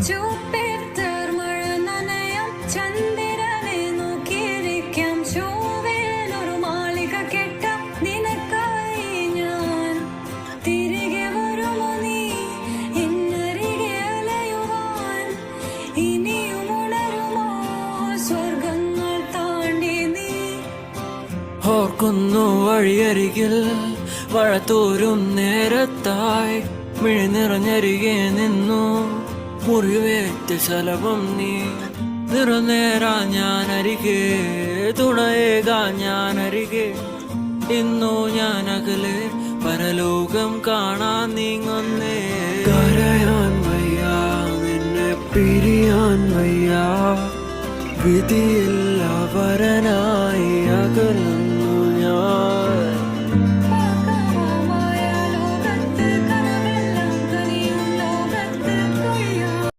Jupiter മഴ നനയാം, ചന്ദ്രനെ നോക്കിയിരിക്കാം, ചൊവ്വയിലൊരു മാളിക കെട്ടാം നിനക്കായി ഞാൻ. തിരികെ വരുമോ നീ എന്നരികെ അലയുവാൻ? ഇനിയും ഉണരുമോ സ്വർഗങ്ങൾ താണ്ടി നീ? ഓർക്കുന്നു വഴിയരികിൽ മഴ തോരും നേരത്തായി മിഴി നിറഞ്ഞരികെ നിന്നു മുറിവേറ്റ ശലഭം നീ. നിറനേരാ ഞാനരികെ, തുണയേകാ ഞാനരികെ, ഇന്നു ഞാൻ അകലെ പരലോകം കാണാൻ നീങ്ങുന്നേ. കരയാൻ വയ്യ, നിന്നെ പിരിയാൻ വയ്യ, വിധിയില്ല വരനായി അകലെ.